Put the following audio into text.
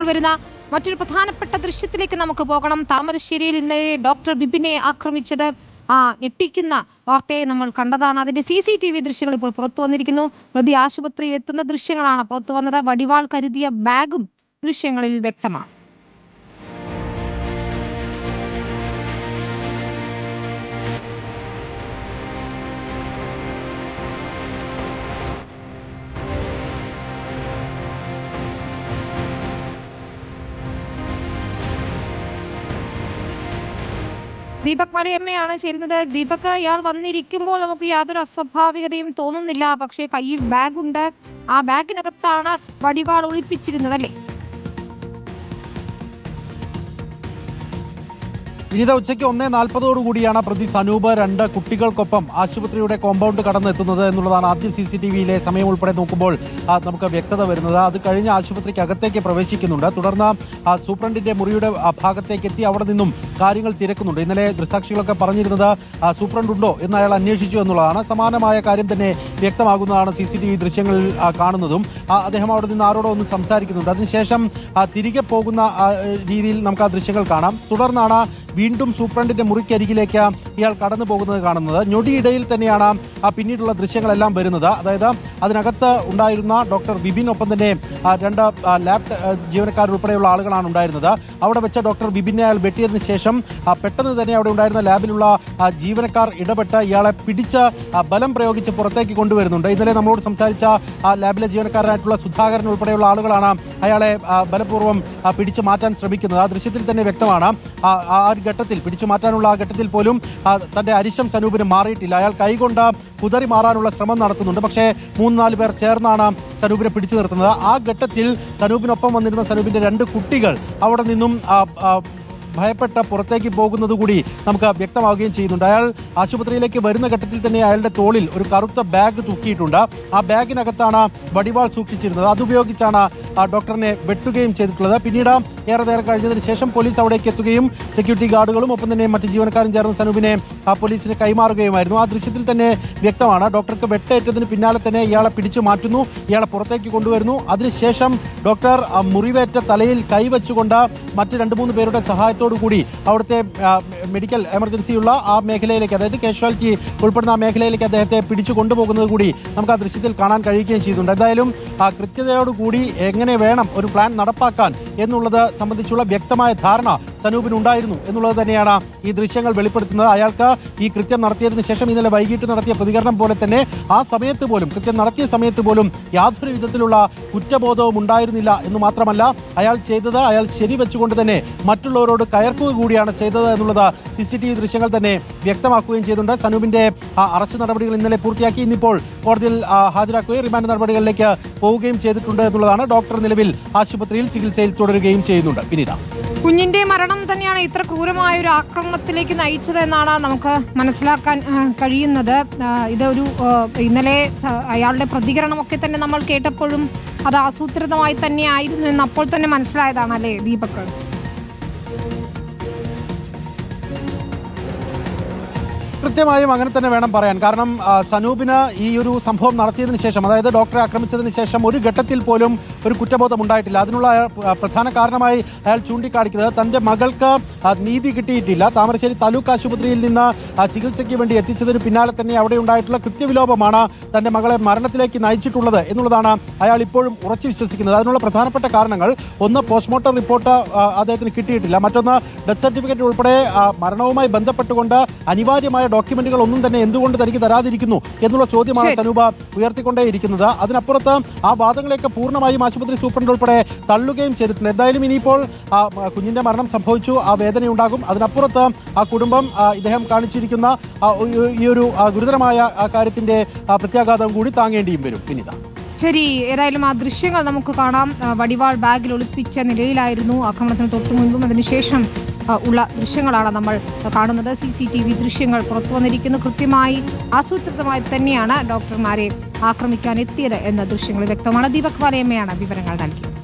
പുറത്തുവരുന്ന മറ്റൊരു പ്രധാനപ്പെട്ട ദൃശ്യത്തിലേക്ക് നമുക്ക് പോകണം. താമരശ്ശേരിയിൽ ഇന്നലെ ഡോക്ടർ ബിപിനെ ആക്രമിച്ചത് ഞെട്ടിക്കുന്ന വാർത്തയെ നമ്മൾ കണ്ടതാണ്. അതിന്റെ CCTV ദൃശ്യങ്ങൾ ഇപ്പോൾ പുറത്തു വന്നിരിക്കുന്നു. പ്രതി ആശുപത്രിയിൽ എത്തുന്ന ദൃശ്യങ്ങളാണ് പുറത്തു വന്നത്. വടിവാൾ കരുതിയ ബാഗും ദൃശ്യങ്ങളിൽ വ്യക്തമാണ്. ദീപക് മലയമ്മയാണ് ചേരുന്നത്. ദീപക്, ഇയാൾ വന്നിരിക്കുമ്പോൾ നമുക്ക് യാതൊരു അസ്വാഭാവികതയും തോന്നുന്നില്ല. പക്ഷേ കയ്യിൽ ബാഗുണ്ട്. ആ ബാഗിനകത്താണ് വടിവാൾ ഒളിപ്പിച്ചിരുന്നത്, അല്ലേ? ഇനിത ഉച്ചയ്ക്ക് 1:40 പ്രതി സനൂപ് 2 കുട്ടികൾക്കൊപ്പം ആശുപത്രിയുടെ കോമ്പൗണ്ട് കടന്നെത്തുന്നത് എന്നുള്ളതാണ് ആദ്യം CCTVയിലെ സമയം ഉൾപ്പെടെ നോക്കുമ്പോൾ നമുക്ക് വ്യക്തത വരുന്നത്. അത് കഴിഞ്ഞ് ആശുപത്രിക്ക് അകത്തേക്ക് പ്രവേശിക്കുന്നുണ്ട്. തുടർന്ന് സൂപ്രണ്ടിന്റെ മുറിയുടെ ഭാഗത്തേക്ക് എത്തി അവിടെ നിന്നും കാര്യങ്ങൾ തിരക്കുന്നുണ്ട്. ഇന്നലെ ദൃക്സാക്ഷികളൊക്കെ പറഞ്ഞിരുന്നത് സൂപ്രണ്ട് ഉണ്ടോ എന്ന് അയാൾ അന്വേഷിച്ചു എന്നുള്ളതാണ്. സമാനമായ കാര്യം തന്നെ വ്യക്തമാകുന്നതാണ് CCTV ദൃശ്യങ്ങളിൽ കാണുന്നതും. അദ്ദേഹം അവിടെ നിന്ന് ആരോടോ ഒന്ന് സംസാരിക്കുന്നുണ്ട്. അതിനുശേഷം തിരികെ പോകുന്ന രീതിയിൽ നമുക്ക് ആ ദൃശ്യങ്ങൾ കാണാം. തുടർന്നാണ് വീണ്ടും സൂപ്രണ്ടിന്റെ മുറിക്കരികിലേക്ക് ഇയാൾ കടന്നു പോകുന്നത് കാണുന്നത്. ഞൊടിയിടയിൽ തന്നെയാണ് പിന്നീടുള്ള ദൃശ്യങ്ങളെല്ലാം വരുന്നത്. അതായത് അതിനകത്ത് ഉണ്ടായിരുന്ന ഡോക്ടർ ബിപിൻ, ഒപ്പം തന്നെ 2 ലാബ് ജീവനക്കാരുൾപ്പെടെയുള്ള ആളുകളാണ് ഉണ്ടായിരുന്നത്. അവിടെ വെച്ച ഡോക്ടർ ബിപിനെ അയാൾ വെട്ടിയതിനു ശേഷം പെട്ടെന്ന് തന്നെ അവിടെ ഉണ്ടായിരുന്ന ലാബിലുള്ള ജീവനക്കാർ ഇടപെട്ട് ഇയാളെ പിടിച്ച് ബലം പ്രയോഗിച്ച് പുറത്തേക്ക് കൊണ്ടുവരുന്നുണ്ട്. ഇന്നലെ നമ്മളോട് സംസാരിച്ച ലാബിലെ ജീവനക്കാരനായിട്ടുള്ള സുധാകരൻ ഉൾപ്പെടെയുള്ള ആളുകളാണ് അയാളെ ബലപൂർവ്വം പിടിച്ചു മാറ്റാൻ ശ്രമിക്കുന്നത്. ആ ദൃശ്യത്തിൽ തന്നെ വ്യക്തമാണ്. ആ ഘട്ടത്തിൽ പിടിച്ചു മാറ്റാനുള്ള ആ ഘട്ടത്തിൽ പോലും തന്റെ അരിശം സനൂപിന് മാറിയിട്ടില്ല. അയാൾ കൈകൊണ്ട് കുതറി മാറാനുള്ള ശ്രമം നടത്തുന്നുണ്ട്. പക്ഷേ 3-4 പേർ ചേർന്നാണ് സനൂപിനെ പിടിച്ചു നിർത്തുന്നത്. ആ ഘട്ടത്തിൽ സനൂപിനൊപ്പം വന്നിരുന്ന സനൂപിന്റെ 2 കുട്ടികൾ അവിടെ നിന്നും ഭയപ്പെട്ട പുറത്തേക്ക് പോകുന്നത് കൂടി നമുക്ക് വ്യക്തമാവുകയും ചെയ്യുന്നുണ്ട്. അയാൾ ആശുപത്രിയിലേക്ക് വരുന്ന ഘട്ടത്തിൽ തന്നെ അയാളുടെ തോളിൽ ഒരു കറുത്ത ബാഗ് തൂക്കിയിട്ടുണ്ട്. ആ ബാഗിനകത്താണ് വടിവാൾ സൂക്ഷിച്ചിരുന്നത്. അതുപയോഗിച്ചാണ് ഡോക്ടറിനെ വെട്ടുകയും ചെയ്തിട്ടുള്ളത്. പിന്നീട് ഏറെ നേരം കഴിഞ്ഞതിന് ശേഷം പോലീസ് അവിടേക്ക് എത്തുകയും സെക്യൂരിറ്റി ഗാർഡുകളും ഒപ്പം തന്നെ മറ്റ് ജീവനക്കാരും ചേർന്ന് സനൂപിനെ പോലീസിന് കൈമാറുകയുമായിരുന്നു. ആ ദൃശ്യത്തിൽ തന്നെ വ്യക്തമാണ്. ഡോക്ടർക്ക് വെട്ടേറ്റതിന് പിന്നാലെ തന്നെ ഇയാളെ പിടിച്ചു മാറ്റുന്നു, ഇയാളെ പുറത്തേക്ക് കൊണ്ടുവരുന്നു. അതിനുശേഷം ഡോക്ടർ മുറിവേറ്റ തലയിൽ കൈവച്ചുകൊണ്ട് മറ്റ് 2-3 പേരുടെ സഹായത്തോടുകൂടി അവിടുത്തെ മെഡിക്കൽ എമർജൻസിയുള്ള ആ മേഖലയിലേക്ക്, അതായത് കാഷ്വാലിറ്റി ഉൾപ്പെടുന്ന ആ മേഖലയിലേക്ക് അദ്ദേഹത്തെ പിടിച്ചു കൊണ്ടുപോകുന്നത് കൂടി നമുക്ക് ആ ദൃശ്യത്തിൽ കാണാൻ കഴിയുകയും ചെയ്തിട്ടുണ്ട്. എന്തായാലും കൃത്യതയോടുകൂടി എങ്ങനെ വേണം ഒരു പ്ലാൻ നടപ്പാക്കാൻ എന്നുള്ളത് സംബന്ധിച്ചുള്ള വ്യക്തമായ ധാരണ സനൂപിനുണ്ടായിരുന്നു എന്നുള്ളത് തന്നെയാണ് ഈ ദൃശ്യങ്ങൾ വെളിപ്പെടുത്തുന്നത്. അയാൾക്ക് ഈ കൃത്യം നടത്തിയതിനു ശേഷം ഇന്നലെ വൈകിട്ട് നടത്തിയ പ്രതികരണം പോലെ തന്നെ ആ സമയത്ത് പോലും, കൃത്യം നടത്തിയ സമയത്ത് പോലും യാതൊരു വിധത്തിലുള്ള കുറ്റബോധവും ഉണ്ടായിരുന്നില്ല എന്ന് മാത്രമല്ല, അയാൾ ചെയ്തത് അയാൾ ശരിവെച്ചുകൊണ്ട് തന്നെ മറ്റുള്ളവരോട് കയർക്കുക കൂടിയാണ് ചെയ്തത് എന്നുള്ളത് CCTV ദൃശ്യങ്ങൾ തന്നെ വ്യക്തമാക്കുകയും ചെയ്തിട്ടുണ്ട്. സനൂപിന്റെ അറസ്റ്റ് നടപടികൾ ഇന്നലെ പൂർത്തിയാക്കി. ഇന്നിപ്പോൾ കോടതിയിൽ ഹാജരാക്കുകയും റിമാൻഡ് നടപടികളിലേക്ക് പോവുകയും ചെയ്തിട്ടുണ്ട് എന്നുള്ളതാണ്. ഡോക്ടർ നിലവിൽ ആശുപത്രിയിൽ ചികിത്സയിൽ തുടരുകയും ചെയ്യുന്നുണ്ട്. വിനീത, കുഞ്ഞിന്റെ മരണം തന്നെയാണ് ഇത്ര ക്രൂരമായ ഒരു ആക്രമണത്തിലേക്ക് നയിച്ചത് എന്നാണ് നമുക്ക് മനസ്സിലാക്കാൻ കഴിയുന്നത്. ഇതൊരു ഇന്നലെ അയാളുടെ പ്രതികരണമൊക്കെ തന്നെ നമ്മൾ കേട്ടപ്പോഴും അത് ആസൂത്രിതമായി തന്നെ ആയിരുന്നു എന്ന് അപ്പോൾ തന്നെ മനസ്സിലായതാണ്, അല്ലേ ദീപക്? കൃത്യമായും അങ്ങനെ തന്നെ വേണം പറയാൻ. കാരണം സനൂപിന് ഈ ഒരു സംഭവം നടത്തിയതിനു ശേഷം, അതായത് ഡോക്ടറെ ആക്രമിച്ചതിന് ശേഷം ഒരു ഘട്ടത്തിൽ പോലും ഒരു കുറ്റബോധം ഉണ്ടായിട്ടില്ല. അതിനുള്ള പ്രധാന കാരണമായി അയാൾ ചൂണ്ടിക്കാണിക്കുന്നത് തന്റെ മകൾക്ക് നീതി കിട്ടിയിട്ടില്ല. താമരശ്ശേരി താലൂക്ക് ആശുപത്രിയിൽ നിന്ന് ചികിത്സയ്ക്ക് വേണ്ടി എത്തിച്ചതിന് പിന്നാലെ തന്നെ അവിടെ ഉണ്ടായിട്ടുള്ള കൃത്യവിലോപമാണ് തന്റെ മകളെ മരണത്തിലേക്ക് നയിച്ചിട്ടുള്ളത് എന്നുള്ളതാണ് അയാൾ ഇപ്പോഴും ഉറച്ചു വിശ്വസിക്കുന്നത്. അതിനുള്ള പ്രധാനപ്പെട്ട കാരണങ്ങൾ, ഒന്ന്, പോസ്റ്റ്മോർട്ടം റിപ്പോർട്ട് അദ്ദേഹത്തിന് കിട്ടിയിട്ടില്ല. മറ്റൊന്ന്, ഡെത്ത് സർട്ടിഫിക്കറ്റ് ഉൾപ്പെടെ മരണവുമായി ബന്ധപ്പെട്ടുകൊണ്ട് അനിവാര്യമായ ഡോക്യുമെന്റുകൾ ഒന്നും തന്നെ എന്തുകൊണ്ട് തനിക്ക് തരാതിരിക്കുന്നു എന്നുള്ള ചോദ്യമാണ് സനൂപ ഉയർത്തിക്കൊണ്ടേയിരിക്കുന്നത്. അതിനപ്പുറത്ത് ആ വാദങ്ങളെയൊക്കെ പൂർണ്ണമായും ആശുപത്രി സൂപ്രണ്ട് ഉൾപ്പെടെ തള്ളുകയും ചെയ്തിട്ടുണ്ട്. എന്തായാലും ഇനിയിപ്പോൾ കുഞ്ഞിന്റെ മരണം സംഭവിച്ചു, ആ വേദനയുണ്ടാകും. അതിനപ്പുറത്ത് ആ കുടുംബം ഇദ്ദേഹം കാണിച്ചിരിക്കുന്ന ഈ ഒരു ഗുരുതരമായ കാര്യത്തിന്റെ പ്രത്യാഘാതം കൂടി താങ്ങേണ്ടിയും വരും. വിനീത, ശരി, ഏതായാലും ആ ദൃശ്യങ്ങൾ നമുക്ക് കാണാം. വടിവാൾ ബാഗിൽ ഒളിപ്പിച്ച നിലയിലായിരുന്നു ആക്രമണത്തിന് തൊട്ടു മുൻപും അതിനുശേഷം ഉള്ള ദൃശ്യങ്ങളാണ് നമ്മൾ കാണുന്നത്. CCTV ദൃശ്യങ്ങൾ പുറത്തു വന്നിരിക്കുന്നു. കൃത്യമായി ആസൂത്രിതമായി തന്നെയാണ് ഡോക്ടർമാരെ ആക്രമിക്കാൻ എത്തിയത് എന്ന ദൃശ്യങ്ങൾ വ്യക്തമാണ്. ദീപക് മലയമ്മയാണ് വിവരങ്ങൾ നൽകിയത്.